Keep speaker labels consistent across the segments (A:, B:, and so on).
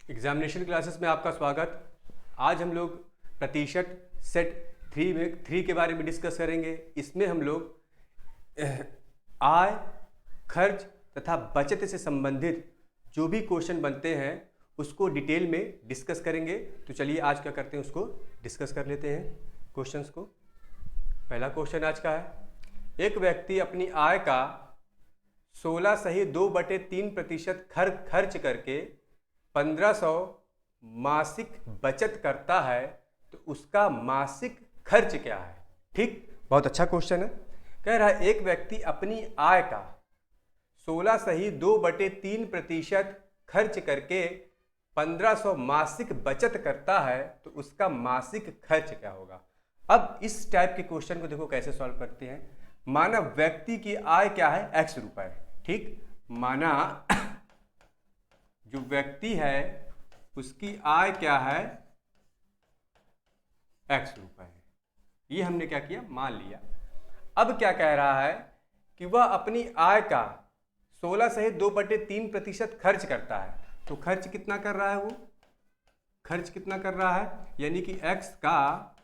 A: Examination classes में आपका स्वागत। आज हम लोग प्रतिशत सेट 3 के बारे में डिस्कस करेंगे। इसमें हम लोग आय, खर्च तथा बचत से संबंधित जो भी क्वेश्चन बनते हैं उसको डिटेल में डिस्कस करेंगे। तो चलिए आज क्या करते हैं उसको डिस्कस कर लेते हैं क्वेश्चंस को। पहला क्वेश्चन आज का है, एक व्यक्ति अपनी आय का 16.2/3% खर्च करके 1500 मासिक बचत करता है, तो उसका मासिक खर्च क्या है। ठीक, बहुत अच्छा क्वेश्चन है। कह रहा है एक व्यक्ति अपनी आय का 16.2/3% खर्च करके 1500 मासिक बचत करता है, तो उसका मासिक खर्च क्या होगा। अब इस टाइप के क्वेश्चन को देखो कैसे सॉल्व करते हैं। माना व्यक्ति की आय क्या है, x रुपए। ठीक, माना जो व्यक्ति है उसकी आय क्या है, x रुपए है। ये हमने क्या किया, मान लिया। अब क्या कह रहा है कि वह अपनी आय का 16.2/3% खर्च करता है। तो खर्च कितना कर रहा है, वो खर्च कितना कर रहा है, यानी कि x का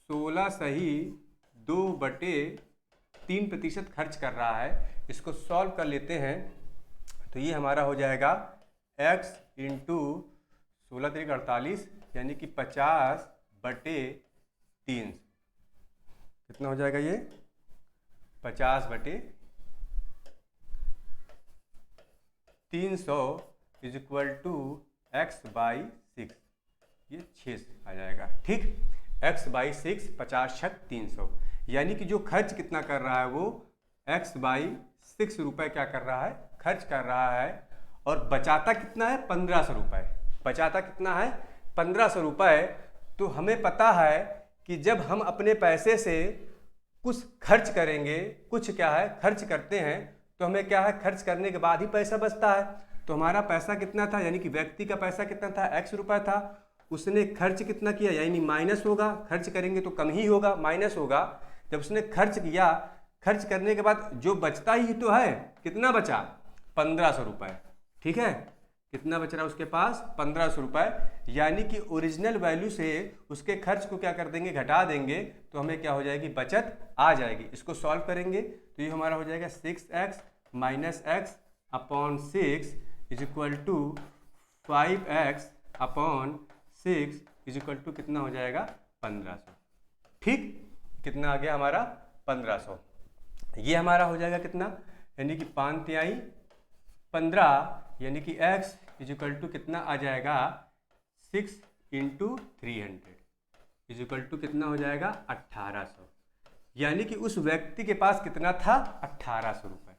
A: 16.2/3% खर्च कर रहा है। इसको सॉल्व कर लेते हैं तो ये हमारा हो जाएगा x इंटू 16×3 = 48, यानी कि 50/300। कितना हो जाएगा ये, 50/300 = x/6। ये 6 आ जाएगा। ठीक, x/6 50/300, यानी कि जो खर्च कितना कर रहा है वो x/6 रुपए क्या कर रहा है, खर्च कर रहा है। और बचाता कितना है, 1500 रुपए। बचाता कितना है, 1500 रुपए। तो हमें पता है कि जब हम अपने पैसे से कुछ खर्च करेंगे, कुछ क्या है खर्च करते हैं, तो हमें क्या है खर्च करने के बाद ही पैसा बचता है। तो हमारा पैसा कितना था, यानी कि व्यक्ति का पैसा कितना था, x रुपए था। उसने खर्च कितना किया, यानी माइनस होगा, खर्च करेंगे तो कम ही होगा, माइनस होगा। जब उसने खर्च किया, खर्च करने के बाद जो बचता ही तो है, कितना बचा, 1500 रुपए। ठीक है, कितना बच रहा है उसके पास, 1500 रुपए। यानी कि ओरिजिनल वैल्यू से उसके खर्च को क्या कर देंगे, घटा देंगे, तो हमें क्या हो जाएगी, बचत आ जाएगी। इसको सॉल्व करेंगे तो ये हमारा हो जाएगा 6x - x/6 = 5x/6 कितना हो जाएगा, 1500। ठीक, कितना आ गया हमारा, 1500। ये हमारा हो जाएगा कितना, यानी कि 5×3 = 15, यानी कि x = कितना आ जाएगा, 6 × 300 कितना हो जाएगा, 1800। यानी कि उस व्यक्ति के पास कितना था, 1800 रुपए।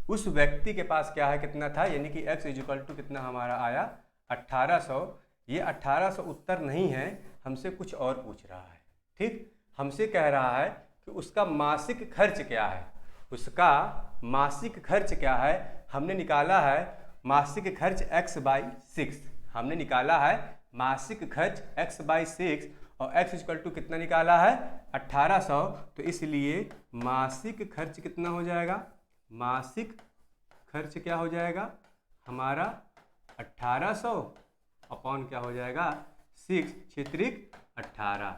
A: उस व्यक्ति के पास क्या है, कितना था, यानी कि x = कितना हमारा आया, 1800। ये 1800 उत्तर नहीं है, हमसे कुछ और पूछ रहा है। ठीक, हमसे कह रहा है कि उसका मासिक खर्च क्या है। उसका मासिक खर्च क्या है, हमने निकाला है मासिक खर्च x/6। हमने निकाला है मासिक खर्च x/6 और x = कितना निकाला है, 1800। तो इसलिए मासिक खर्च कितना हो जाएगा, मासिक खर्च क्या हो जाएगा हमारा, 1800 अपॉन क्या हो जाएगा, 6 × 18।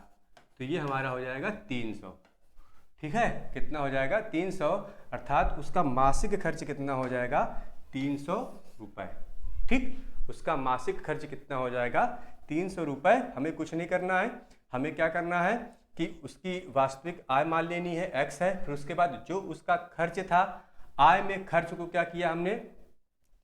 A: तो ये हमारा हो जाएगा 300। ठीक है, कितना हो जाएगा, 300। अर्थात उसका मासिक खर्च कितना हो जाएगा, 300 रुपए। ठीक, उसका मासिक खर्च कितना हो जाएगा, 300 रुपए। हमें कुछ नहीं करना है, हमें क्या करना है कि उसकी वास्तविक आय मान लेनी है, x है। फिर उसके बाद जो उसका खर्च था, आय में खर्च को क्या किया, हमने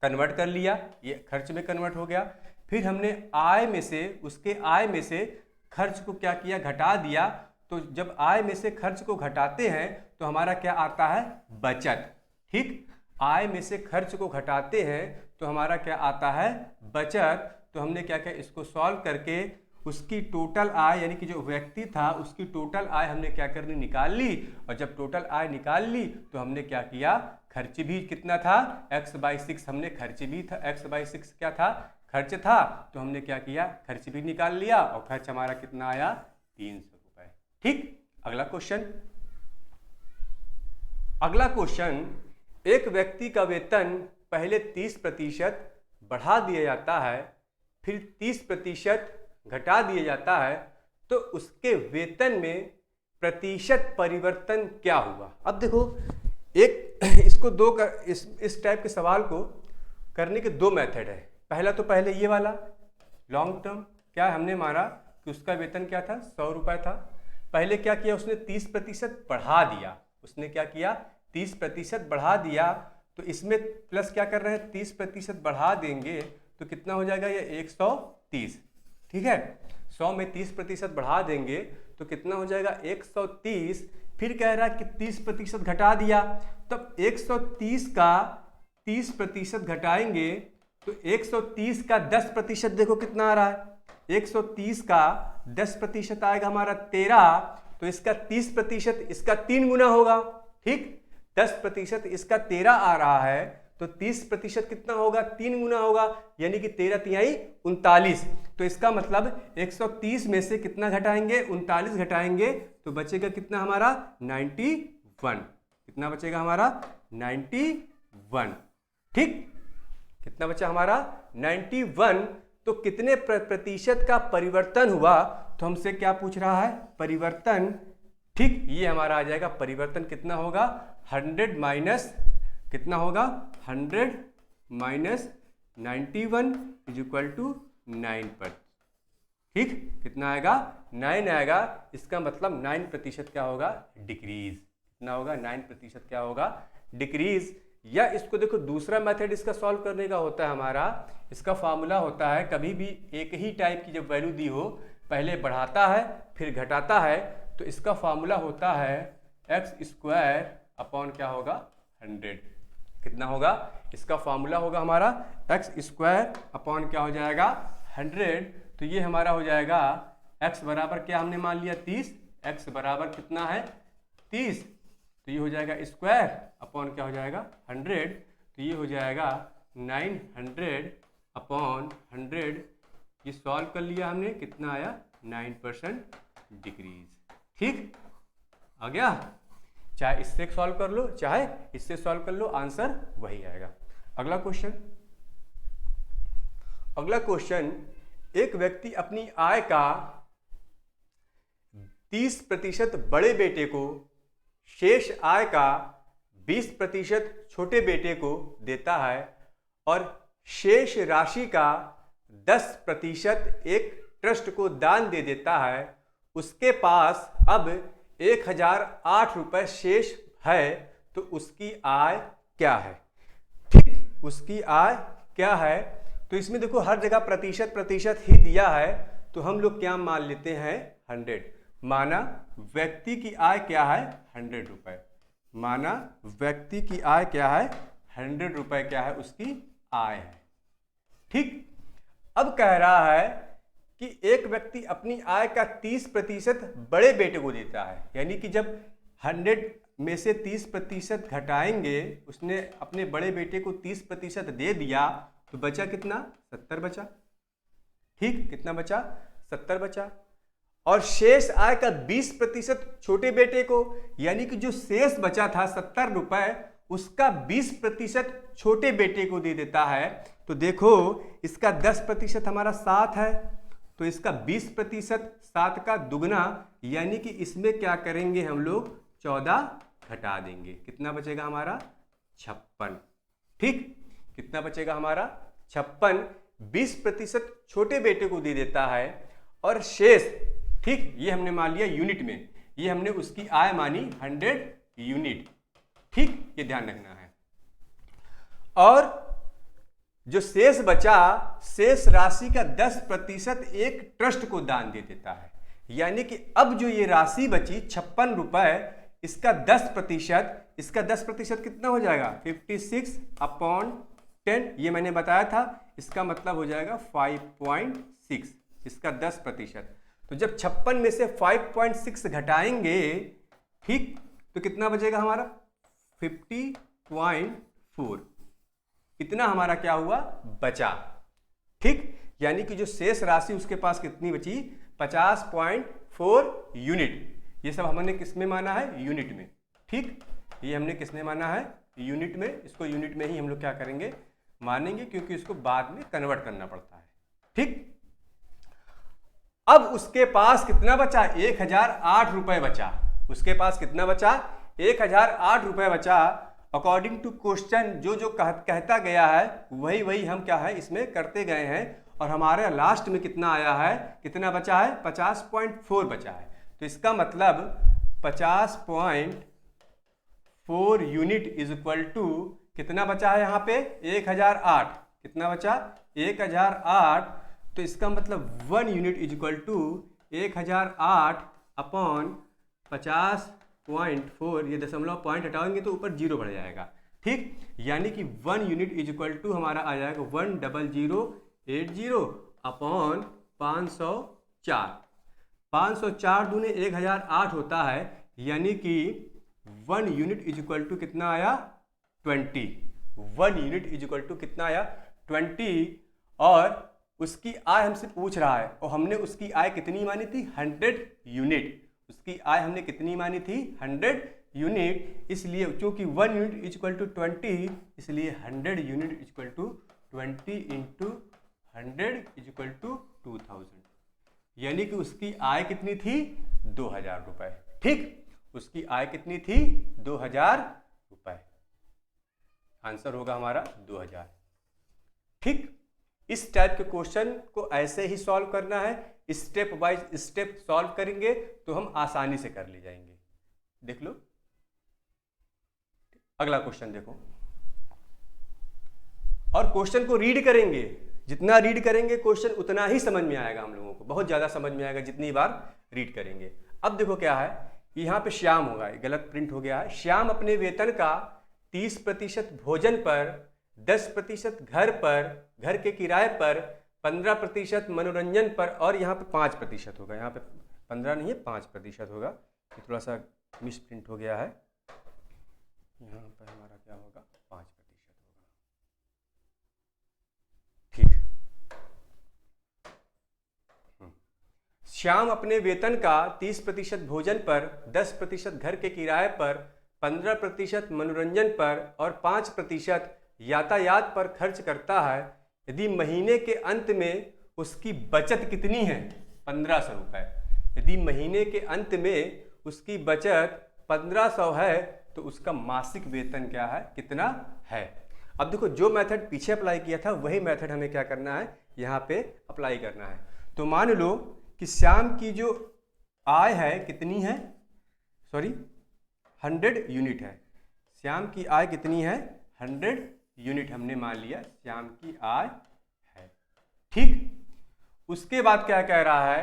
A: कन्वर्ट कर लिया, ये खर्च में कन्वर्ट हो गया। फिर हमने आय में से, उसके आय में से खर्च को क्या किया, घटा दिया। तो जब आय में से खर्च को घटाते हैं तो हमारा क्या आता है, बचत। ठीक, आय में से खर्च को घटाते हैं तो हमारा क्या आता है, बचत। तो हमने क्या किया, इसको सॉल्व करके उसकी टोटल आय, यानी कि जो व्यक्ति था उसकी टोटल आय हमने क्या करनी, निकाल ली। और जब टोटल आय निकाल ली तो हमने क्या किया, खर्च भी कितना था, x/6 हमने खर्च भी था, x/6 क्या था, खर्च था। तो हमने क्या किया, खर्च भी निकाल लिया और खर्च हमारा कितना आया, 300 रुपए। ठीक, अगला क्वेश्चन। अगला क्वेश्चन, एक व्यक्ति का वेतन पहले 30% बढ़ा दिया जाता है, फिर 30% घटा दिया जाता है तो उसके वेतन में प्रतिशत परिवर्तन क्या हुआ। अब देखो एक इसको दो इस टाइप के सवाल को करने के दो मेथड है। पहले ये वाला लॉन्ग टर्म, क्या हमने माना कि उसका वेतन क्या था 100 रुपये था। पहले क्या किया उसने 30% बढ़ा दिया, उसने क्या किया 30% बढ़ा दिया, तो इसमें प्लस क्या कर रहे हैं 30% बढ़ा देंगे तो कितना हो जाएगा ये 130, ठीक है। 100 में 30% बढ़ा देंगे तो कितना हो जाएगा 130। फिर कह रहा है कि 30% घटा दिया, तब 130 का 30% घटाएंगे तो 130 का 10% देखो कितना आ रहा है, 130 का 10% आएगा हमारा 13, तो इसका 30% इसका 3 गुना होगा, ठीक। 10% इसका 13 आ रहा है तो 30% कितना होगा 3 गुना होगा, यानी कि 13 तिहाई 39। तो इसका मतलब 130 में से कितना घटाएंगे 39 घटाएंगे तो बचेगा कितना हमारा 91। कितना बचेगा हमारा 91, ठीक। कितना बचा हमारा 91। तो कितने प्रतिशत का परिवर्तन हुआ, तो हमसे क्या पूछ रहा है परिवर्तन, ठीक। ये हमारा आ जाएगा परिवर्तन कितना होगा 100 माइनस कितना होगा 100 माइनस 91 इज इक्वल टू 9 पर, ठीक। कितना आएगा 9 आएगा। इसका मतलब 9% क्या होगा डिक्रीज। कितना होगा 9% क्या होगा डिक्रीज। या इसको देखो दूसरा मेथड इसका सॉल्व करने का होता है हमारा, इसका फॉर्मूला होता है कभी भी एक ही टाइप की जब वैल्यू दी हो पहले बढ़ाता है फिर घटाता है, तो इसका फॉर्मूला होता है x² अपॉन क्या होगा 100। कितना होगा इसका फॉर्मूला होगा हमारा x² अपॉन क्या हो जाएगा 100। तो ये हमारा हो जाएगा x बराबर क्या हमने मान लिया 30, x बराबर कितना है 30, तो ये हो जाएगा स्क्वायर अपॉन क्या हो जाएगा 100, तो ये हो जाएगा 900 अपॉन 100। ये सॉल्व कर लिया हमने, कितना आया 9% डिक्रीज, ठीक। आ गया, चाहे इससे सॉल्व कर लो चाहे इससे सॉल्व कर लो, आंसर वही आएगा। अगला क्वेश्चन, एक व्यक्ति अपनी आय का 30% बड़े बेटे को, शेष आय का 20% छोटे बेटे को देता है और शेष राशि का 10% एक ट्रस्ट को दान दे देता है। उसके पास अब 1008 रुपये शेष है, तो उसकी आय क्या है, ठीक। उसकी आय क्या है, तो इसमें देखो हर जगह प्रतिशत ही दिया है, तो हम लोग क्या मान लेते हैं 100। माना व्यक्ति की आय क्या है 100 रुपये, माना व्यक्ति की आय क्या है 100 रुपये क्या है उसकी आय है, ठीक। अब कह रहा है कि एक व्यक्ति अपनी आय का 30% बड़े बेटे को देता है, यानी कि जब 100 में से 30% घटाएंगे, उसने अपने बड़े बेटे को 30% दे दिया, तो बचा कितना 70 बचा, ठीक। कितना बचा 70 बचा। और शेष आय का 20% छोटे बेटे को, यानी कि जो शेष बचा था 70 रुपये उसका 20% छोटे बेटे को दे देता है। तो देखो इसका 10% हमारा 7 है, तो इसका 20% 7 का दुगना, यानी कि इसमें क्या करेंगे हम लोग 14 घटा देंगे। कितना बचेगा हमारा 56, ठीक। कितना बचेगा हमारा 56। 20% छोटे बेटे को दे देता है और शेष, ठीक, ये हमने मान लिया यूनिट में, ये हमने उसकी आय मानी 100 यूनिट, ठीक। ये ध्यान रखना है। और जो शेष बचा, शेष राशि का 10% एक ट्रस्ट को दान दे देता है, यानी कि अब जो ये राशि बची 56 रुपये, इसका 10%, इसका 10% कितना हो जाएगा 56 अपॉन 10, ये मैंने बताया था, इसका मतलब हो जाएगा 5.6, इसका 10%। तो जब 56 में से 5.6 घटाएंगे, ठीक, तो कितना बचेगा हमारा 50.4, इतना हमारा क्या हुआ बचा, ठीक। यानी कि जो शेष राशि उसके पास कितनी बची 50.4 यूनिट। ये सब हमने किस में माना है यूनिट में, ठीक। ये हमने किस में माना है यूनिट में, इसको यूनिट में ही हम लोग क्या करेंगे मानेंगे, क्योंकि इसको बाद में कन्वर्ट करना पड़ता है, ठीक। अब उसके पास कितना बचा, 1008 रुपए बचा। उसके पास कितना बचा, 1008 रुपए बचा। अकॉर्डिंग टू क्वेश्चन जो कहता गया है वही हम क्या है इसमें करते गए हैं, और हमारे लास्ट में कितना आया है, कितना बचा है, 50.4 बचा है। तो इसका मतलब 50.4 यूनिट इज इक्वल टू कितना बचा है यहाँ पे, 1008। कितना बचा, 1008। तो इसका मतलब 1 unit is equal to 1008 upon 50.4, ये दशमलव पॉइंट हटाएंगे तो ऊपर जीरो बढ़ जाएगा, ठीक। यानी कि 1 यूनिट इज इक्वल टू हमारा आ जाएगा 10080 अपॉन 504। 504 दूने 1008 होता है, यानी कि 1 यूनिट इज इक्वल टू कितना आया, 20। 1 यूनिट इज इक्वल टू कितना आया, 20। और उसकी आय हमसे पूछ रहा है, और हमने उसकी आय कितनी मानी थी, 100 यूनिट। उसकी आय हमने कितनी मानी थी, 100 यूनिट। इसलिए क्योंकि 1 यूनिट इज इक्वल टू 20, इसलिए 100 unit is equal to 20 into 100 is equal to 2000। यानी कि उसकी आय कितनी थी, 2000 रुपए, ठीक। उसकी आय कितनी थी, 2000 रुपए। आंसर होगा हमारा 2000, ठीक। इस टाइप के क्वेश्चन को ऐसे ही सॉल्व करना है, स्टेप बाय स्टेप सॉल्व करेंगे तो हम आसानी से कर ले जाएंगे। देख लो अगला क्वेश्चन देखो, और क्वेश्चन को रीड करेंगे। जितना रीड करेंगे क्वेश्चन उतना ही समझ में आएगा हम लोगों को, बहुत ज़्यादा समझ में आएगा जितनी बार रीड करेंगे। अब देखो क्या है, यहाँ पे श्याम होगा, गलत प्रिंट हो गया है। श्याम अपने वेतन का 30% भोजन पर, 10% घर के किराए पर, 15% मनोरंजन पर, और यहाँ पे 5% होगा। यहाँ पे 15 नहीं है, 5% होगा। ये थोड़ा सा मिस प्रिंट हो गया है। यहाँ पर हमारा क्या होगा, 5% होगा, ठीक। श्याम अपने वेतन का 30% भोजन पर, 10% घर के किराए पर, 15% मनोरंजन पर और 5% यातायात पर खर्च करता है। यदि महीने के अंत में उसकी बचत कितनी है, 1500 रुपये। यदि महीने के अंत में उसकी बचत 1500 है तो उसका मासिक वेतन क्या है, कितना है। अब देखो जो मेथड पीछे अप्लाई किया था वही मेथड हमें क्या करना है, यहाँ पे अप्लाई करना है। तो मान लो कि श्याम की जो आय है कितनी है, सॉरी 100 यूनिट है। श्याम की आय कितनी है, 100 यूनिट हमने मान लिया श्याम की आय है, ठीक। उसके बाद क्या कह रहा है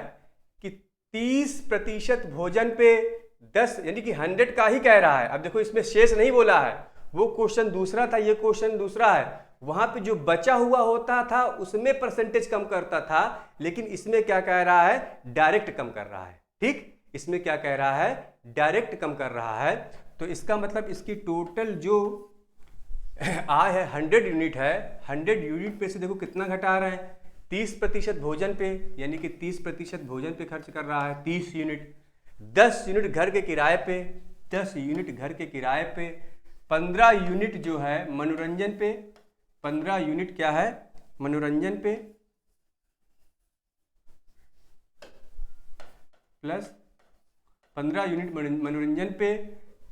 A: कि 30% भोजन पे 10, यानी कि 100 का ही कह रहा है। अब देखो इसमें शेष नहीं बोला है, वो क्वेश्चन दूसरा था, ये क्वेश्चन दूसरा है। वहां पे जो बचा हुआ होता था उसमें परसेंटेज कम करता था, लेकिन इसमें क्या कह रहा है, डायरेक्ट कम कर रहा है, ठीक। इसमें क्या कह रहा है, डायरेक्ट कम कर रहा है। तो इसका मतलब इसकी टोटल जो आय है 100 यूनिट है, 100 यूनिट पे से देखो कितना घटा रहे हैं, 30% भोजन पे, यानी कि 30% भोजन पे खर्च कर रहा है 30 यूनिट, 10 यूनिट घर के किराए पे, 10 यूनिट घर के किराए पे, 15 यूनिट जो है मनोरंजन पे, 15 यूनिट क्या है, मनोरंजन पे, प्लस 15 यूनिट मनोरंजन पे,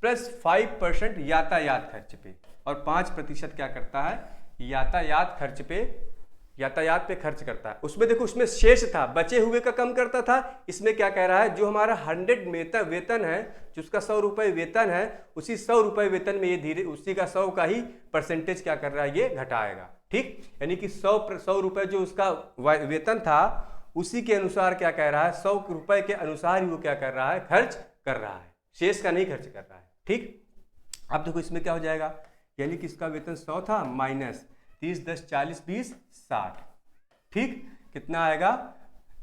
A: प्लस 5% यातायात खर्च पे, और 5% क्या करता है, यातायात खर्च पे, यातायात पे खर्च करता है। उसमें देखो उसमें शेष था, बचे हुए का कम करता था। इसमें क्या कह रहा है, जो हमारा 100 वेतन है, जो उसका 100 रुपये वेतन है, उसी 100 रुपये वेतन में ये धीरे उसी का 100 का ही परसेंटेज क्या कर रहा है, ये घटाएगा, ठीक। यानी कि 100 रुपये जो उसका वेतन था उसी के अनुसार क्या कह रहा है, 100 रुपये के अनुसार ही वो क्या कर रहा है, खर्च कर रहा है, शेष का नहीं खर्च कर रहा है, ठीक। अब देखो इसमें क्या हो जाएगा, यानी कि इसका वेतन 100 था, माइनस 30, 10, 40, 20, 60, ठीक। कितना आएगा,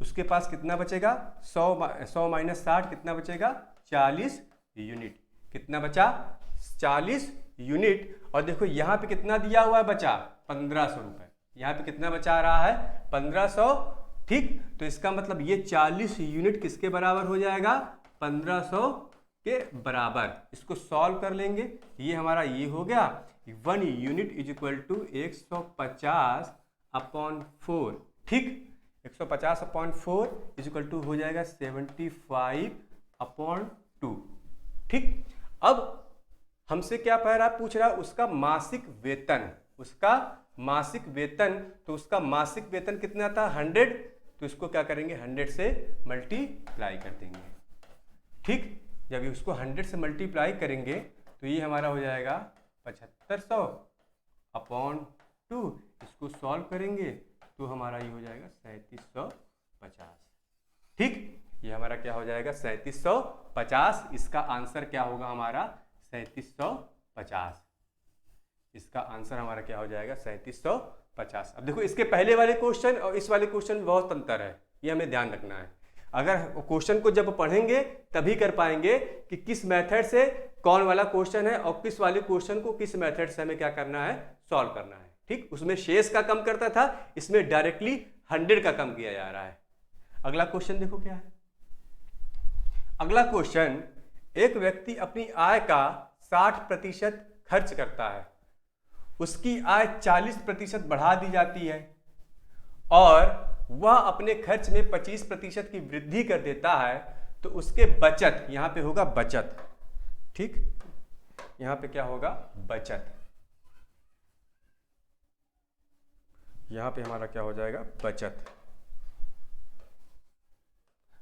A: उसके पास कितना बचेगा, 100 माइनस 60 कितना बचेगा, 40 यूनिट। कितना बचा, 40 यूनिट। और देखो यहाँ पे कितना दिया हुआ है, बचा 1500 रुपये। यहाँ पे कितना बचा रहा है, 1500, ठीक। तो इसका मतलब ये 40 यूनिट किसके बराबर हो जाएगा, 1500 के बराबर। इसको सॉल्व कर लेंगे, ये हमारा ये हो गया, 1 unit is equal to 150 upon 4, ठीक। 150/4 इक्वल टू हो जाएगा 75/2। ठीक, अब हमसे क्या पूछ रहा है, उसका मासिक वेतन, उसका मासिक वेतन। तो उसका मासिक वेतन कितना था 100, तो इसको क्या करेंगे 100 से मल्टीप्लाई कर देंगे। ठीक, जब उसको 100 से मल्टीप्लाई करेंगे तो ये हमारा हो जाएगा 7500/2। इसको सॉल्व करेंगे तो हमारा ये हो जाएगा 3750। ठीक, ये हमारा क्या हो जाएगा 3750। इसका आंसर क्या होगा हमारा 3750। इसका आंसर हमारा क्या हो जाएगा 3750। अब देखो इसके पहले वाले क्वेश्चन और इस वाले क्वेश्चन में बहुत अंतर है, ये हमें ध्यान रखना है। अगर क्वेश्चन को जब पढ़ेंगे तभी कर पाएंगे कि किस मेथड से कौन वाला क्वेश्चन है और किस वाले क्वेश्चन को किस मेथड से हमें क्या करना है, सॉल्व करना है। ठीक, उसमें शेष का कम करता था, इसमें डायरेक्टली 100 का कम किया जा रहा है। अगला क्वेश्चन देखो क्या है। अगला क्वेश्चन, एक व्यक्ति अपनी आय का 60% खर्च करता है, उसकी आय 40% बढ़ा दी जाती है और वह अपने खर्च में 25% की वृद्धि कर देता है, तो उसके बचत, यहां पे होगा बचत। ठीक, यहां पे क्या होगा बचत, यहां पे हमारा क्या हो जाएगा बचत।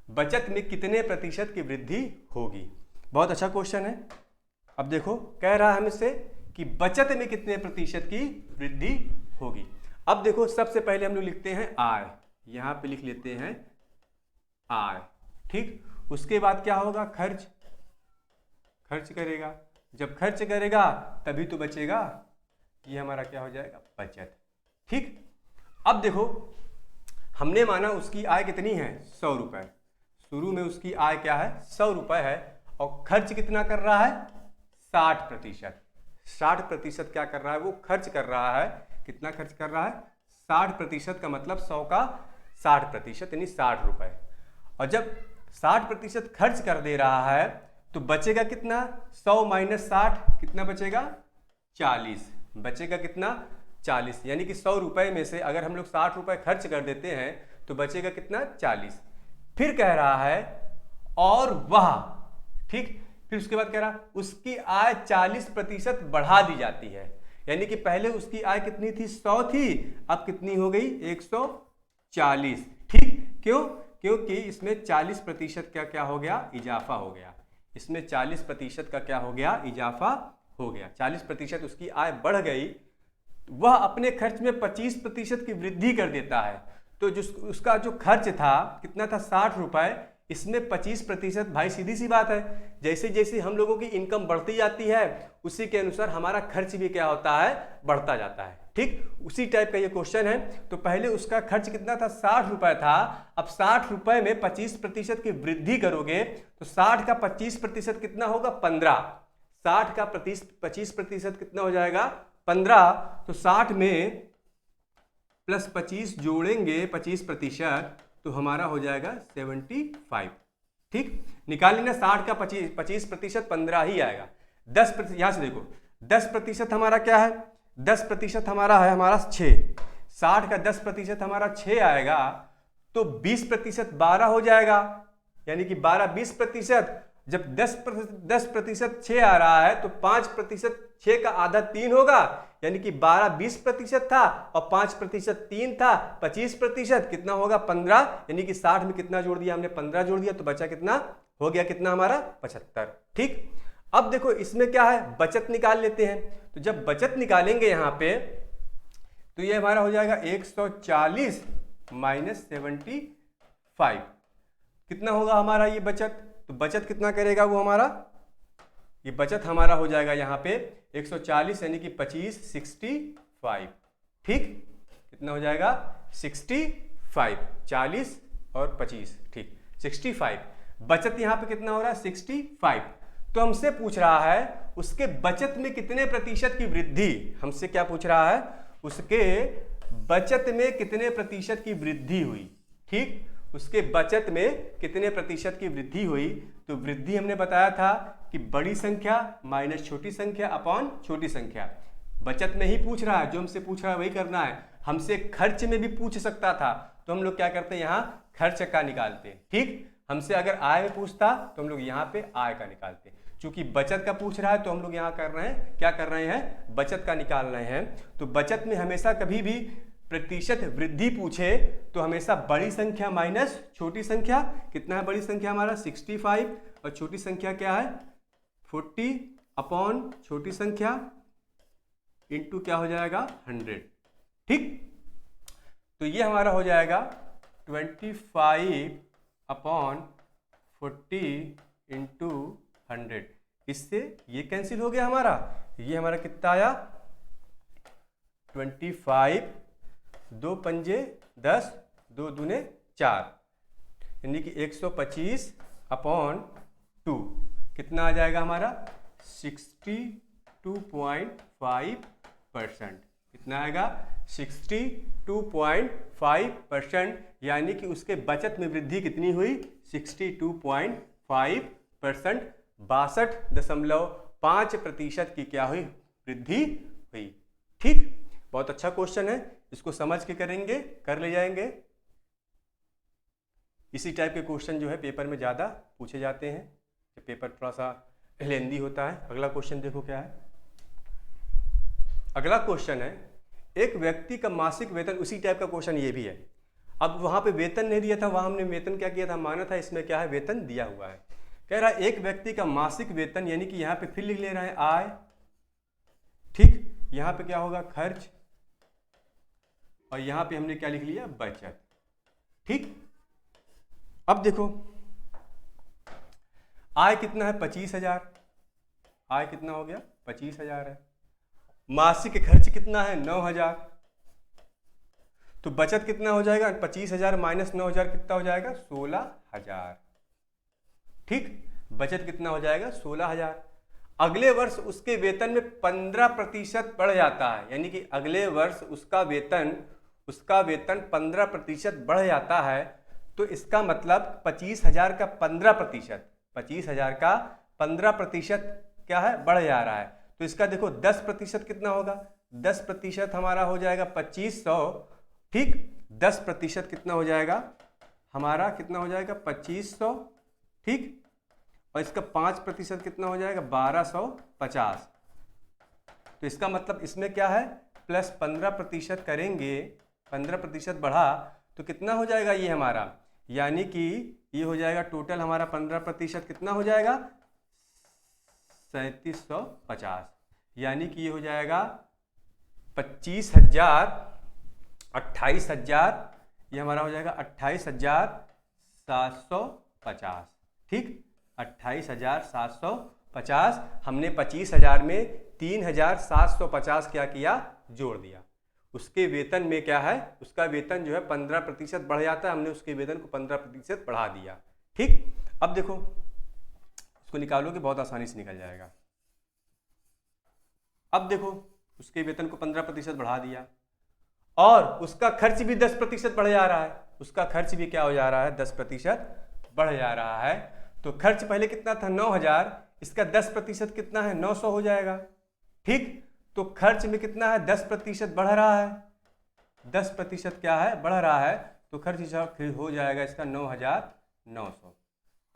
A: बचत में कितने प्रतिशत की वृद्धि होगी। बहुत अच्छा क्वेश्चन है। अब देखो कह रहा है हमसे कि बचत में कितने प्रतिशत की वृद्धि होगी। अब देखो सबसे पहले हम लोग लिखते हैं आय, यहां पे लिख लेते हैं आय। ठीक, उसके बाद क्या होगा खर्च, खर्च करेगा, जब खर्च करेगा तभी तो बचेगा, ये हमारा क्या हो जाएगा बचत। ठीक, अब देखो हमने माना उसकी आय कितनी है 100 रुपए, शुरू में उसकी आय क्या है 100 रुपए है और खर्च कितना कर रहा है 60%। 60% क्या कर रहा है वो खर्च कर रहा है। कितना खर्च कर रहा है 60% का मतलब 100 का 60% यानी 60 रुपए। और जब 60% खर्च कर दे रहा है तो बचेगा कितना 100 माइनस 60 कितना बचेगा 40, बचेगा कितना 40, यानी कि 100 रुपए में से अगर हम लोग 60 रुपए खर्च कर देते हैं तो बचेगा कितना 40। फिर कह रहा है और वह, ठीक, फिर उसके बाद कह रहा उसकी आय 40% बढ़ा दी जाती है, यानी कि पहले उसकी आय कितनी थी 100 थी, अब कितनी हो गई 140। ठीक, क्यों, क्योंकि इसमें 40% का क्या हो गया इजाफा हो गया, इसमें 40% का क्या हो गया इजाफा हो गया, 40% उसकी आय बढ़ गई। वह अपने खर्च में 25% की वृद्धि कर देता है, तो जो उसका जो खर्च था कितना था 60 रुपए, इसमें 25%, भाई सीधी सी बात है, जैसे जैसे हम लोगों की इनकम बढ़ती जाती है उसी के अनुसार हमारा खर्च भी क्या होता है बढ़ता जाता है। ठीक, उसी टाइप का ये क्वेश्चन है। तो पहले उसका खर्च कितना था 60 रुपए था, अब 60 रुपए में 25% की वृद्धि करोगे तो 60 का 25% कितना होगा 15, 60 का 25% कितना हो जाएगा 15, तो 60 में प्लस 25 जोड़ेंगे 25% तो हमारा हो जाएगा 75। ठीक, निकाल लेना 60 का 25% 15 ही आएगा। 10% यहां से देखो 10% हमारा क्या है 10% हमारा है हमारा 6, 60 का 10% हमारा 6 आएगा, तो 20% 12 हो जाएगा, यानी कि 12-20%। जब 10% 6 आ रहा है तो 5% 6 का आधा 3 होगा, यानी कि 12-20% था और 5% 3 था, 25% कितना होगा 15, यानी कि 60 में कितना जोड़ दिया हमने 15 जोड़ दिया, तो बचा कितना हो गया कितना हमारा 75। ठीक, अब देखो इसमें क्या है बचत निकाल लेते हैं, तो जब बचत निकालेंगे यहां पे तो ये हमारा हो जाएगा 140 माइनस 75, कितना होगा हमारा ये बचत, तो बचत कितना करेगा वो हमारा, ये बचत हमारा हो जाएगा यहाँ पे 140 यानी कि 25 65। ठीक, कितना हो जाएगा 65, 40 और 25, ठीक 65। बचत यहाँ पे कितना हो रहा है 65। तो हमसे पूछ रहा है उसके बचत में कितने प्रतिशत की वृद्धि, हमसे क्या पूछ रहा है उसके बचत में कितने प्रतिशत की वृद्धि हुई। ठीक, उसके बचत में कितने प्रतिशत की वृद्धि हुई, तो वृद्धि हमने बताया था कि बड़ी संख्या माइनस छोटी संख्या अपॉन छोटी संख्या। बचत में ही पूछ रहा है, जो हमसे पूछ रहा है वही करना है। हमसे खर्च में भी पूछ सकता था, तो हम लोग क्या करते हैं, यहाँ खर्च का निकालते हैं। ठीक, हमसे अगर आय में पूछता तो हम लोग यहाँ पे आय का निकालते हैं। चूंकि बचत का पूछ रहा है तो हम लोग यहाँ कर रहे हैं, क्या कर रहे हैं, बचत का निकाल रहे हैं। तो बचत में हमेशा कभी भी प्रतिशत वृद्धि पूछे तो हमेशा बड़ी संख्या माइनस छोटी संख्या। कितना है बड़ी संख्या हमारा 65 और छोटी संख्या क्या है 40 अपॉन छोटी संख्या इंटू क्या हो जाएगा 100। ठीक, तो ये हमारा हो जाएगा 25 अपॉन 40 इंटू 100। इससे ये कैंसिल हो गया हमारा, ये हमारा कितना आया 25, 2 पंजे 10, 2 दूने 4, यानी कि 125 अपॉन 2 कितना आ जाएगा हमारा 62.5%। कितना आएगा 62.5%, यानी कि उसके बचत में वृद्धि कितनी हुई 62.5%, 62.5% की क्या हुई वृद्धि हुई। ठीक, बहुत अच्छा क्वेश्चन है, इसको समझ के करेंगे कर ले जाएंगे। इसी टाइप के क्वेश्चन जो है पेपर में ज़्यादा पूछे जाते हैं, जब पेपर थोड़ा सा लेंदी होता है। अगला क्वेश्चन देखो क्या है। अगला क्वेश्चन है, एक व्यक्ति का मासिक वेतन, उसी टाइप का क्वेश्चन ये भी है। अब वहाँ पे वेतन नहीं दिया था, वहाँ हमने वेतन क्या किया था, माना था, इसमें क्या है वेतन दिया हुआ है। कह रहा है एक व्यक्ति का मासिक वेतन, यानी कि यहाँ पे फिर लिख ले रहा है आय। ठीक, यहाँ पे क्या होगा खर्च, और यहाँ पे हमने क्या लिख लिया बचत। ठीक, अब देखो आय कितना है 25,000, आय कितना हो गया 25,000 है। मासिक खर्च कितना है 9,000, तो बचत कितना हो जाएगा 25,000 माइनस 9,000 कितना हो जाएगा 16,000। ठीक, बचत कितना हो जाएगा 16,000। अगले वर्ष उसके वेतन में 15% बढ़ जाता है, यानी कि अगले वर्ष उसका वेतन 15% बढ़ जाता है। तो इसका मतलब 25,000 का 15%, 25,000 का 15% क्या है बढ़ जा रहा है। तो इसका देखो 10% कितना होगा, 10% हमारा हो जाएगा 2500। ठीक, 10% कितना हो जाएगा हमारा, कितना हो जाएगा 2500। ठीक, और इसका 5% कितना हो जाएगा 1250। तो इसका मतलब इसमें क्या है प्लस 15% करेंगे, 15% बढ़ा तो कितना हो जाएगा ये हमारा, यानी कि ये हो जाएगा टोटल हमारा 15% कितना हो जाएगा 3750, यानी कि ये हो जाएगा 25,000, 28,000, ये हमारा हो जाएगा 28,750। ठीक, 28,750। हमने 25,000 में 3,750 क्या किया जोड़ दिया। उसके वेतन में क्या है, उसका वेतन जो है 15% बढ़ जाता है, हमने उसके वेतन को 15% बढ़ा दिया। ठीक, अब देखो इसको निकालोगे बहुत आसानी से निकल जाएगा। अब देखो उसके वेतन को 15% बढ़ा दिया और उसका खर्च भी 10% बढ़ जा रहा है, उसका खर्च भी क्या हो जा रहा है 10% बढ़ जा रहा है। तो खर्च पहले कितना था 9,000, इसका 10% कितना है 900 हो जाएगा। ठीक, तो खर्च में कितना है 10% बढ़ रहा है, 10% क्या है बढ़ रहा है, तो खर्च हो जाएगा इसका 9,900।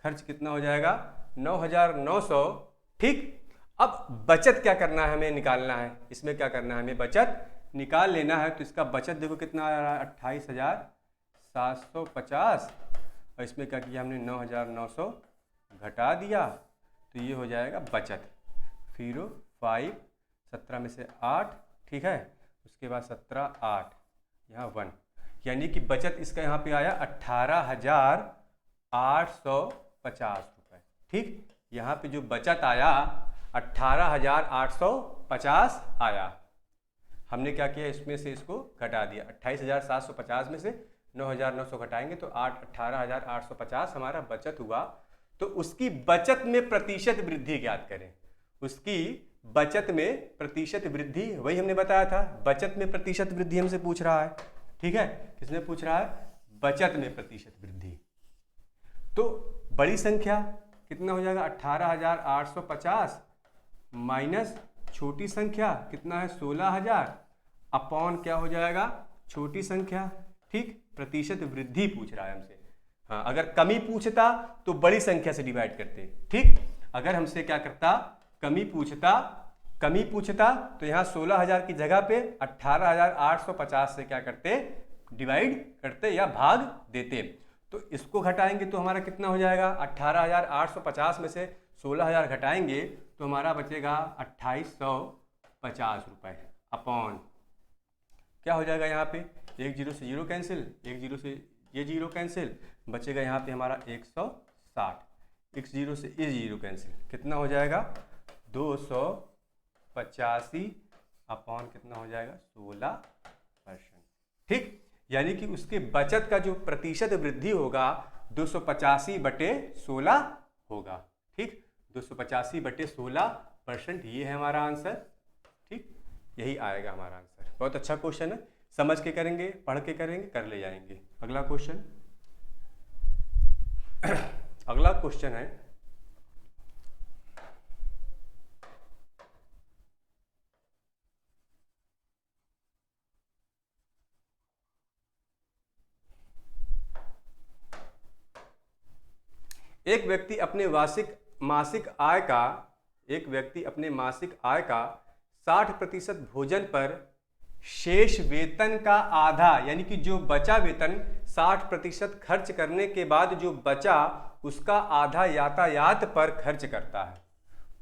A: खर्च कितना हो जाएगा 9,900। ठीक, अब बचत क्या करना है, हमें निकालना है, इसमें क्या करना है हमें बचत निकाल लेना है। तो इसका बचत देखो कितना आ रहा है 28,750 और इसमें क्या किया हमने 9,900 घटा दिया, तो ये हो जाएगा बचत 05, 17 में से 8, ठीक है, उसके बाद 17, 8, यहाँ 1, यानी कि बचत इसका यहाँ पे आया 18,850 रुपये। ठीक, यहाँ पे जो बचत आया 18,850 आया। हमने क्या किया इसमें से इसको घटा दिया, 28,750 में से 9,900 घटाएंगे तो 18,850 हमारा बचत हुआ। तो उसकी बचत में प्रतिशत वृद्धि ज्ञात करें, उसकी बचत में प्रतिशत वृद्धि, वही हमने बताया था, बचत में प्रतिशत वृद्धि हमसे पूछ रहा है। ठीक है, किसने पूछ रहा है बचत में प्रतिशत वृद्धि। तो बड़ी संख्या कितना हो जाएगा 18,850 माइनस छोटी संख्या कितना है 16,000 अपॉन क्या हो जाएगा छोटी संख्या। ठीक, प्रतिशत वृद्धि पूछ रहा है हमसे। हाँ, अगर कमी पूछता तो बड़ी संख्या से डिवाइड करते, ठीक। अगर हमसे क्या करता, कमी पूछता तो यहाँ 16,000 की जगह पे 18,850 से क्या करते, डिवाइड करते या भाग देते। तो इसको घटाएंगे तो हमारा कितना हो जाएगा, 18,850 में से 16,000 घटाएंगे तो हमारा बचेगा 2,850 रुपये अपॉन, क्या हो जाएगा यहाँ पे, 1 0 से 0 कैंसिल, 1 0 से ये 0 कैंसिल, बचेगा यहाँ पे हमारा 160, x 0 से ये 0 कैंसिल, कितना हो जाएगा 285 अपॉन कितना हो जाएगा 16%, ठीक। यानी कि उसके बचत का जो प्रतिशत वृद्धि होगा 285/16 होगा, ठीक। 285/16%, ये है हमारा आंसर, ठीक। यही आएगा हमारा आंसर। बहुत अच्छा क्वेश्चन है, समझ के करेंगे, पढ़ के करेंगे, कर ले जाएंगे। अगला क्वेश्चन अगला क्वेश्चन है एक व्यक्ति अपने मासिक आय का 60% भोजन पर शेष वेतन का आधा, यानी कि जो बचा वेतन 60% खर्च करने के बाद जो बचा उसका आधा यातायात पर खर्च करता है,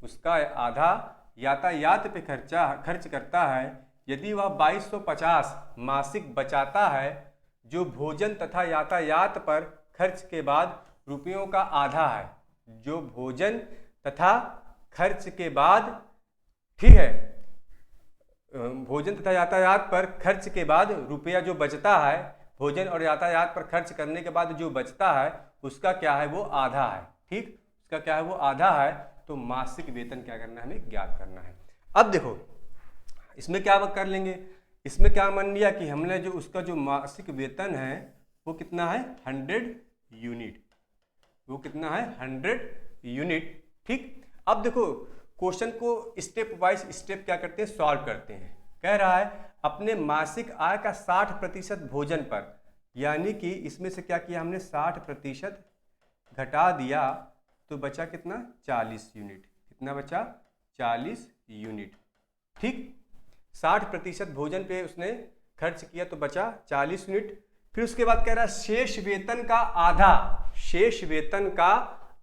A: उसका आधा यातायात पे खर्च करता है। यदि वह 2250 मासिक बचाता है, जो भोजन तथा यातायात पर खर्च के बाद रुपयों का आधा है, जो भोजन तथा खर्च के बाद, ठीक है, भोजन तथा यातायात पर खर्च के बाद रुपया जो बचता है, भोजन और यातायात पर खर्च करने के बाद जो बचता है उसका क्या है, वो आधा है, ठीक। उसका क्या है, वो आधा है। तो मासिक वेतन क्या करना है, हमें ज्ञात करना है। अब देखो इसमें क्या कर लेंगे, इसमें क्या मान लिया कि हमने जो उसका जो मासिक वेतन है वो कितना है, 100 यूनिट, वो कितना है, 100 यूनिट, ठीक। अब देखो क्वेश्चन को स्टेप वाइज स्टेप क्या करते हैं, सॉल्व करते हैं। कह रहा है अपने मासिक आय का 60% भोजन पर, यानी कि इसमें से क्या किया हमने, 60% घटा दिया तो बचा कितना, 40 यूनिट, कितना बचा, 40 यूनिट, ठीक। 60% भोजन पे उसने खर्च किया तो बचा 40 यूनिट। फिर उसके बाद कह रहा है शेष वेतन का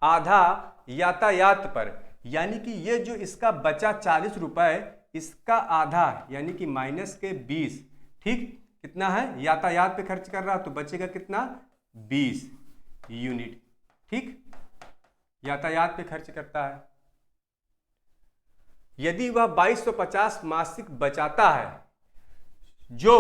A: आधा यातायात पर, यानी कि ये जो इसका बचा 40 रुपए, इसका आधा यानी कि -20, ठीक। कितना है, यातायात पे खर्च कर रहा तो बचेगा कितना, 20 यूनिट, ठीक। यातायात पे खर्च करता है। यदि वह 2250 मासिक बचाता है, जो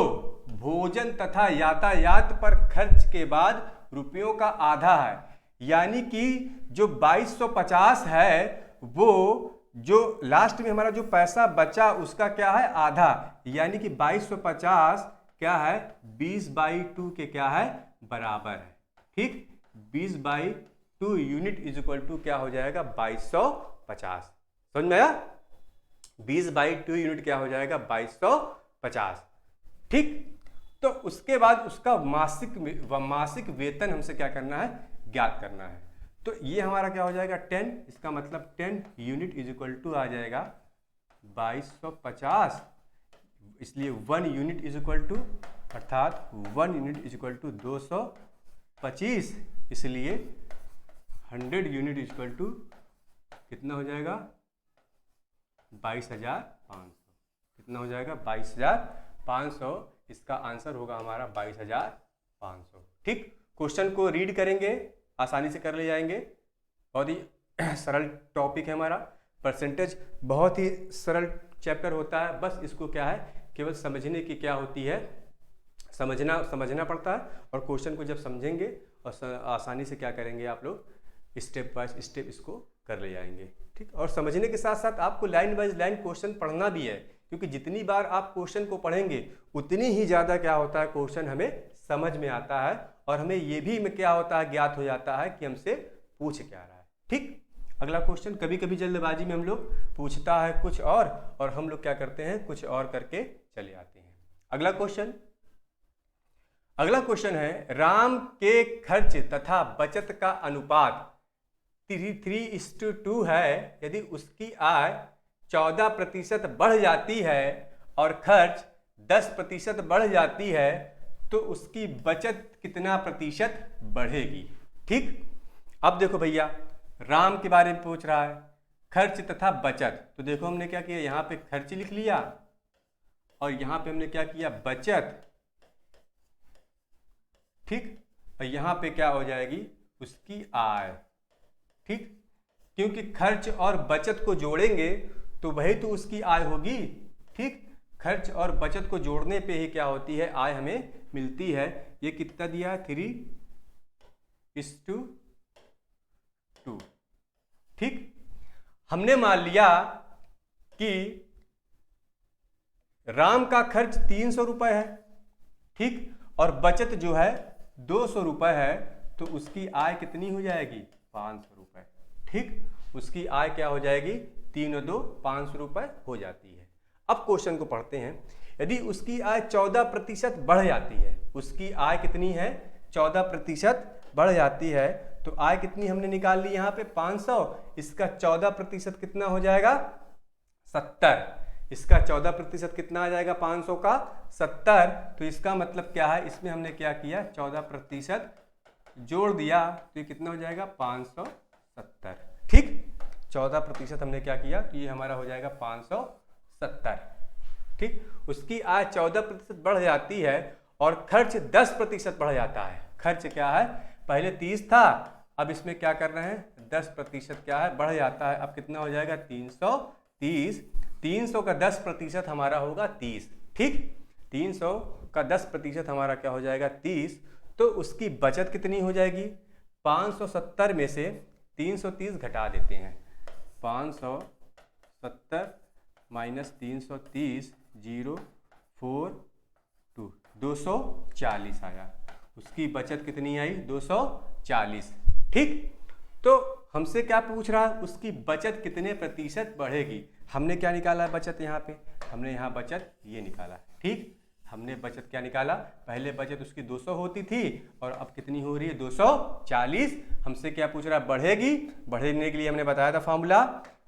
A: भोजन तथा यातायात पर खर्च के बाद रुपयों का आधा है, यानी कि जो 2250 है वो जो लास्ट में हमारा जो पैसा बचा उसका क्या है, आधा, यानी कि 2250 क्या है, 20/2 के क्या है, बराबर है, ठीक। 20/2 यूनिट इज इक्वल टू क्या हो जाएगा, 2250। समझ में आया, 20/2 यूनिट क्या हो जाएगा, 2250, ठीक। तो उसके बाद उसका मासिक वेतन हमसे क्या करना है, ज्ञात करना है। तो ये हमारा क्या हो जाएगा, 10, इसका मतलब 10 यूनिट इज इक्वल टू आ जाएगा 2250, इसलिए 1 यूनिट इज इक्वल टू, अर्थात 1 यूनिट इज इक्वल टू 225, इसलिए 100 यूनिट इज इक्वल टू कितना हो जाएगा, 22,500, कितना हो जाएगा, 22,500। इसका आंसर होगा हमारा 22,500, ठीक। क्वेश्चन को रीड करेंगे, आसानी से कर ले जाएंगे। बहुत ही सरल टॉपिक है हमारा, परसेंटेज बहुत ही सरल चैप्टर होता है। बस इसको क्या है, केवल समझने की क्या होती है, समझना पड़ता है। और क्वेश्चन को जब समझेंगे और आसानी से क्या करेंगे आप लोग, स्टेप बाय स्टेप इसको कर ले जाएंगे, ठीक। और समझने के साथ साथ आपको लाइन बाय लाइन क्वेश्चन पढ़ना भी है, क्योंकि जितनी बार आप क्वेश्चन को पढ़ेंगे उतनी ही ज़्यादा क्या होता है, क्वेश्चन हमें समझ में आता है और हमें ये भी में क्या होता है, ज्ञात हो जाता है कि हमसे पूछ क्या रहा है, ठीक। अगला क्वेश्चन, कभी कभी जल्दबाजी में हम लोग पूछता है कुछ और हम लोग क्या करते हैं, कुछ और करके चले आते हैं। अगला क्वेश्चन, अगला क्वेश्चन है राम के खर्च तथा बचत का अनुपात 3:2 है। यदि उसकी आय 14% बढ़ जाती है और खर्च 10% बढ़ जाती है तो उसकी बचत कितना प्रतिशत बढ़ेगी। ठीक, अब देखो भैया राम के बारे में पूछ रहा है, खर्च तथा बचत। तो देखो हमने क्या किया, यहाँ पे खर्च लिख लिया और यहाँ पे हमने क्या किया, बचत। ठीक, और यहाँ पे क्या हो जाएगी, उसकी आय। ठीक, क्योंकि खर्च और बचत को जोड़ेंगे तो वही तो उसकी आय होगी। ठीक, खर्च और बचत को जोड़ने पे ही क्या होती है, आय हमें मिलती है। ये कितना दिया है, 3:2। ठीक, हमने मान लिया कि राम का खर्च 300 रुपए है, ठीक, और बचत जो है 200 रुपए है, तो उसकी आय कितनी हो जाएगी, 500 रुपए। ठीक, उसकी आय क्या हो जाएगी, 3 और 2 500 रुपए हो जाती है। अब क्वेश्चन को पढ़ते हैं। यदि उसकी आय 14% बढ़ जाती है, उसकी आय कितनी है, 14% बढ़ जाती है, तो आय कितनी हमने निकाल ली यहाँ पे 500, इसका 14% कितना हो जाएगा, 70। इसका 14% कितना आ जाएगा, 500 का 70। तो इसका मतलब क्या है, इसमें हमने क्या किया, 14% जोड़ दिया तो ये कितना हो जाएगा, 570। ठीक, 14% हमने क्या किया, तो ये हमारा हो जाएगा 570। ठीक, उसकी आय 14% बढ़ जाती है और खर्च 10% बढ़ जाता है। खर्च क्या है, पहले 30 था, अब इसमें क्या कर रहे हैं, 10% क्या है, बढ़ जाता है। अब कितना हो जाएगा, 330। 300 का 10% हमारा होगा 30। ठीक, 300 का 10% हमारा क्या हो जाएगा, 30। तो उसकी बचत कितनी हो जाएगी, 570 में से 330 घटा देते हैं। 570 माइनस 330 042 240 आया। उसकी बचत कितनी आई, 240। ठीक, तो हमसे क्या पूछ रहा है, उसकी बचत कितने प्रतिशत बढ़ेगी। हमने क्या निकाला है बचत, यहाँ पे हमने यहाँ बचत ये निकाला। ठीक, हमने बचत क्या निकाला, पहले बचत उसकी 200 होती थी और अब कितनी हो रही है, 240। हमसे क्या पूछ रहा है, बढ़ेगी। बढ़ने के लिए हमने बताया था फॉर्मूला,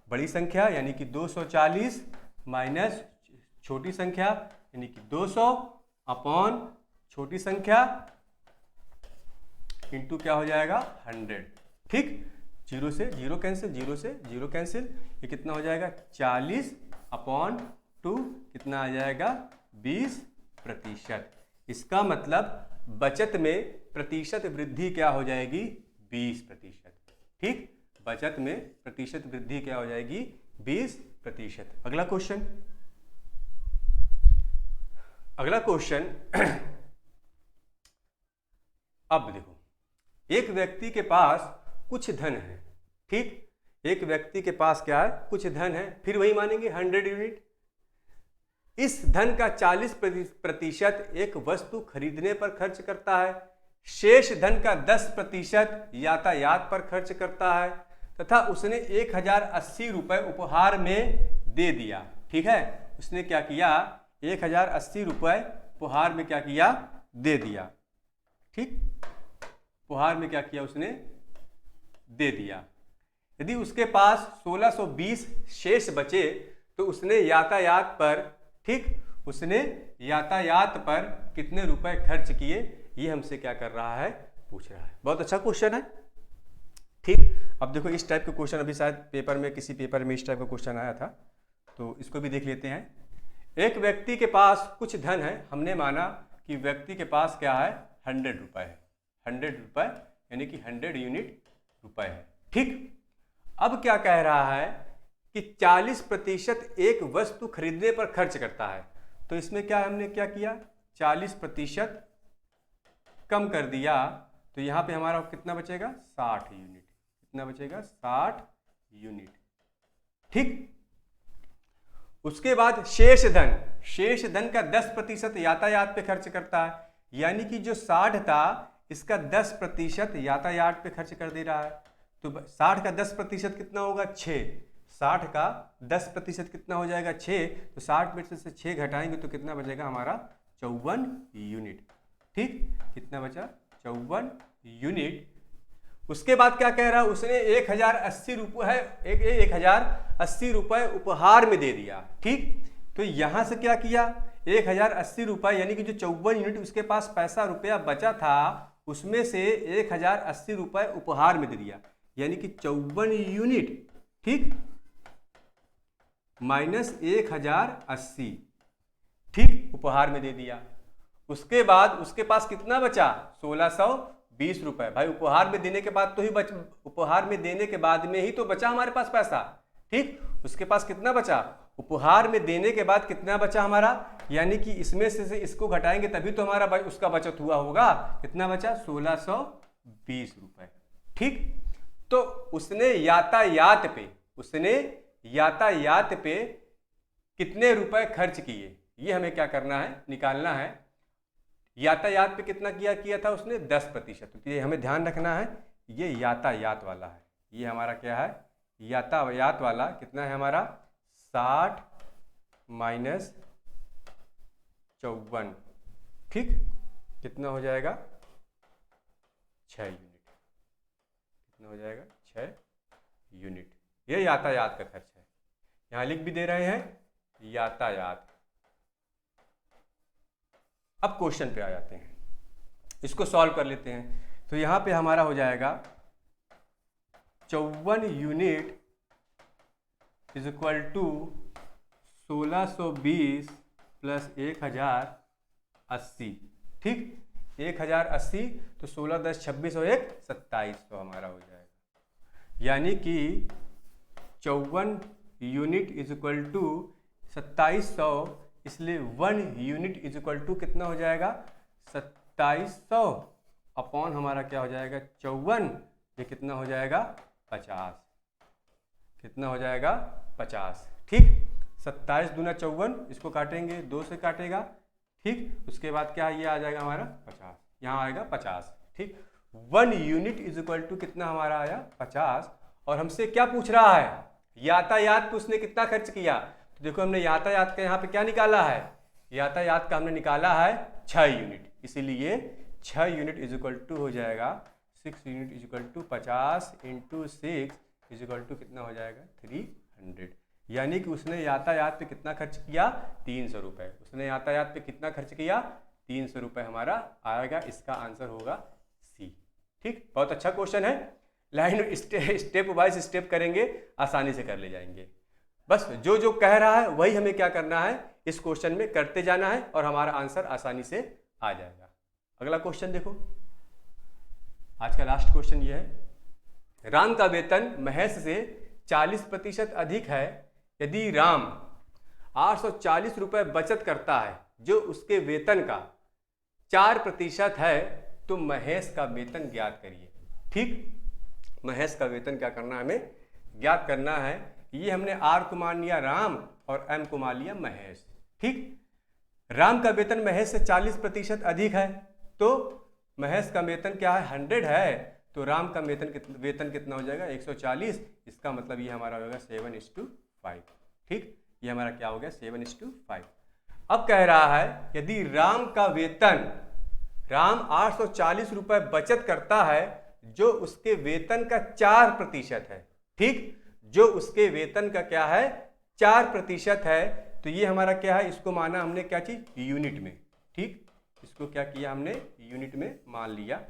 A: बड़ी संख्या यानी कि 240 माइनस छोटी संख्या यानी कि 200 अपॉन छोटी संख्या इंटू क्या हो जाएगा, 100। ठीक, 0 से 0 कैंसिल, 0 से 0 कैंसिल, ये कितना हो जाएगा, 40/2 कितना आ जाएगा, 20%। इसका मतलब बचत में प्रतिशत वृद्धि क्या हो जाएगी, 20%। ठीक, बचत में प्रतिशत वृद्धि क्या हो जाएगी, 20%। अगला क्वेश्चन, अगला क्वेश्चन अब देखो, एक व्यक्ति के पास कुछ धन है। ठीक, एक व्यक्ति के पास क्या है, कुछ धन है, फिर वही मानेंगे 100 यूनिट। इस धन का 40% एक वस्तु खरीदने पर खर्च करता है, शेष धन का 10% यातायात पर खर्च करता है तथा उसने 1080 रुपए उपहार में दे दिया। ठीक है, उसने क्या किया, 1080 रुपए उपहार में क्या किया, दे दिया। ठीक, उपहार में क्या किया, उसने दे दिया। यदि उसके पास 1620 शेष बचे तो उसने यातायात पर, ठीक, उसने यातायात पर कितने रुपए खर्च किए, ये हमसे क्या कर रहा है, पूछ रहा है। बहुत अच्छा क्वेश्चन है। ठीक, अब देखो इस टाइप के क्वेश्चन अभी शायद पेपर में, किसी पेपर में इस टाइप का क्वेश्चन आया था, तो इसको भी देख लेते हैं। एक व्यक्ति के पास कुछ धन है, हमने माना कि व्यक्ति के पास क्या है, 100 रुपए है। 100 रुपए यानी कि 100 यूनिट रुपए है। ठीक, अब क्या कह रहा है कि 40% एक वस्तु खरीदने पर खर्च करता है, तो इसमें क्या हमने क्या किया, 40% कम कर दिया, तो यहां पे हमारा कितना बचेगा, 60 यूनिट। कितना बचेगा, 60 यूनिट। ठीक, उसके बाद शेष धन, शेष धन का 10% यातायात पे खर्च करता है, यानी कि जो 60 था इसका 10% यातायात पे खर्च कर दे रहा है। तो 60 का 10% कितना होगा, 6। 60 का 10% कितना हो जाएगा, 6। तो 60 में से 6 घटाएंगे तो कितना बचेगा हमारा, 54 यूनिट। ठीक, कितना बचा 54 यूनिट। उसके बाद क्या कह रहा है, उसने 1080 रुपये 1080 रुपये उपहार में दे दिया। ठीक, तो यहां से क्या किया, 1080 रुपये यानी कि जो 54 यूनिट उसके पास पैसा रुपया बचा था उसमें से 1080 रुपये उपहार में दे दिया, यानी कि 54 यूनिट, ठीक, माइनस 1080, ठीक, उपहार में दे दिया। उसके बाद उसके पास कितना बचा, 1620 रुपये। भाई उपहार में देने के बाद तो ही उपहार में देने के बाद में ही तो बचा हमारे पास पैसा। ठीक, उसके पास कितना बचा, उपहार में देने के बाद कितना बचा हमारा, यानी कि इसमें से इसको घटाएंगे तभी तो हमारा उसका बचत हुआ होगा। कितना बचा, 1620 रुपये। ठीक, तो उसने यातायात पे कितने रुपए खर्च किए, ये हमें क्या करना है, निकालना है। यातायात पे कितना किया था उसने, 10%। तो ये हमें ध्यान रखना है, ये यातायात वाला है, ये हमारा क्या है, यातायात वाला कितना है हमारा, 60 माइनस 54, ठीक, कितना हो जाएगा, 6 यूनिट। कितना हो जाएगा, 6 यूनिट। ये यातायात का खर्च है, यहां लिख भी दे रहे हैं यातायात। अब क्वेश्चन पे आ जाते हैं, इसको सॉल्व कर लेते हैं। तो यहां पे हमारा हो जाएगा 54 unit is equal to 1620 plus 1080, ठीक, 1080 तो 16 10 26 और 1 2700 हमारा हो जाएगा, यानी कि 54 यूनिट इज इक्वल टू 2700, इसलिए 1 यूनिट इज इक्वल टू कितना हो जाएगा, 2700 अपॉन हमारा क्या हो जाएगा 54, ये कितना हो जाएगा 50, कितना हो जाएगा 50, ठीक। 27 दूना 54, इसको काटेंगे 2 से काटेगा, ठीक। उसके बाद क्या ये आ जाएगा हमारा 50, यहाँ आएगा 50, ठीक। 1 यूनिट इज इक्वल टू कितना हमारा आया 50। और हमसे क्या पूछ रहा है, यातायात पे उसने कितना खर्च किया। तो देखो हमने यातायात का यहाँ पे क्या निकाला है, यातायात का हमने निकाला है 6 यूनिट, इसीलिए 6 यूनिट इज इक्वल टू हो जाएगा 6 unit is equal to 50 into 6 is equal to कितना हो जाएगा 300। यानी कि उसने यातायात पे कितना खर्च किया 300 रुपये। उसने यातायात पे कितना खर्च किया 300 रुपये हमारा आएगा, इसका आंसर होगा सी, ठीक। बहुत अच्छा क्वेश्चन है, लाइन स्टेप वाइज स्टेप करेंगे, आसानी से कर ले जाएंगे। बस जो जो कह रहा है वही हमें क्या करना है, इस क्वेश्चन में करते जाना है और हमारा आंसर आसानी से आ जाएगा। अगला क्वेश्चन देखो, आज का लास्ट क्वेश्चन ये है, राम का वेतन महेश से 40% अधिक है। यदि राम 840 रुपये बचत करता है जो उसके वेतन का 4% है, तो महेश का वेतन ज्ञात करिए, ठीक। महेश का वेतन क्या करना है, हमें ज्ञात करना है। ये हमने आर को मान लिया राम और एम को मान लिया महेश, ठीक। राम का वेतन महेश से 40% अधिक है, तो महेश का वेतन क्या है 100 है, तो राम का वेतन कितना हो जाएगा 140। इसका मतलब ये हमारा होगा 7:5, ठीक। ये हमारा क्या हो गया 7:5। अब कह रहा है यदि राम 840 रुपये बचत करता है जो उसके वेतन का 4% है, ठीक। जो उसके वेतन का क्या है 4% है, तो ये हमारा क्या है, इसको माना हमने क्या चीज यूनिट में, ठीक। इसको क्या किया हमने यूनिट में मान लिया।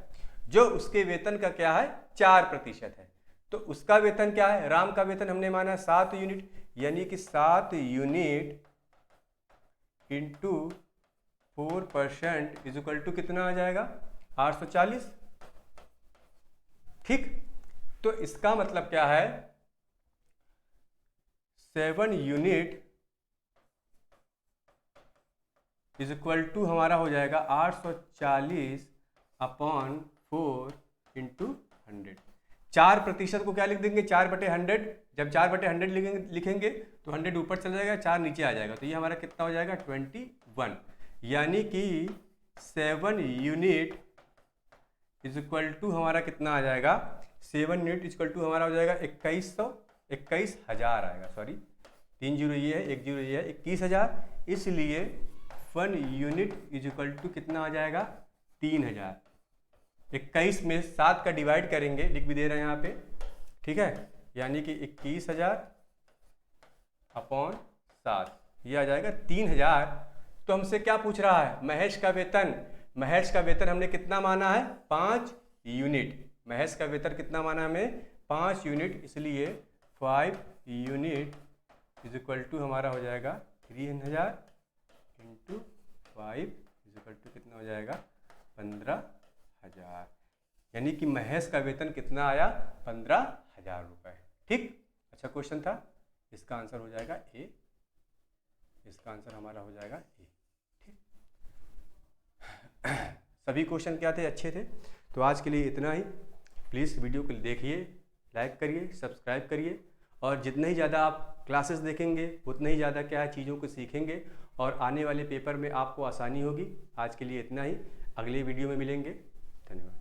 A: जो उसके वेतन का क्या है 4% है, तो उसका वेतन क्या है, राम का वेतन हमने माना 7 यूनिट, यानी कि 7 unit into 4% is equal to कितना आ जाएगा 840, ठीक। तो इसका मतलब क्या है 7 यूनिट इज इक्वल टू हमारा हो जाएगा 840 अपॉन 4 इंटू 100। 4% को क्या लिख देंगे 4/100। जब 4/100 लिखेंगे तो 100 ऊपर चला जाएगा, 4 नीचे आ जाएगा, तो ये हमारा कितना हो जाएगा 21। यानी कि 7 यूनिट इज इक्वल टू हमारा कितना आ जाएगा, 7 यूनिट इज इक्वल टू हमारा हो जाएगा 21,000 आएगा, सॉरी 3 जीरो ये है, 1 जीरो ये है, 21,000। इसलिए 1 यूनिट इज इक्वल टू कितना आ जाएगा 3000। 21 में 7 का डिवाइड करेंगे, लिख भी दे रहे हैं यहाँ पे, ठीक है, यानी कि 21,000 अपॉन 7, ये आ जाएगा 3000। तो हमसे क्या पूछ रहा है? महेश का वेतन। महेश का वेतन हमने कितना माना है? 5 यूनिट। महेश का वेतन कितना माना हमें? 5 यूनिट, इसलिए 5 यूनिट इज इक्वल टू हमारा हो जाएगा 3000 इंटू 5 इज इक्वल टू कितना हो जाएगा? 15,000। यानी कि महेश का वेतन कितना आया? 15,000 रुपये। ठीक, अच्छा क्वेश्चन था। इसका आंसर हो जाएगा ए, इसका आंसर हमारा हो जाएगा ए। ठीक, सभी क्वेश्चन क्या थे? अच्छे थे। तो आज के लिए इतना ही। प्लीज़ वीडियो को देखिए, लाइक करिए, सब्सक्राइब करिए, और जितने ही ज़्यादा आप क्लासेस देखेंगे उतने ही ज़्यादा क्या है चीज़ों को सीखेंगे और आने वाले पेपर में आपको आसानी होगी। आज के लिए इतना ही, अगले वीडियो में मिलेंगे। धन्यवाद।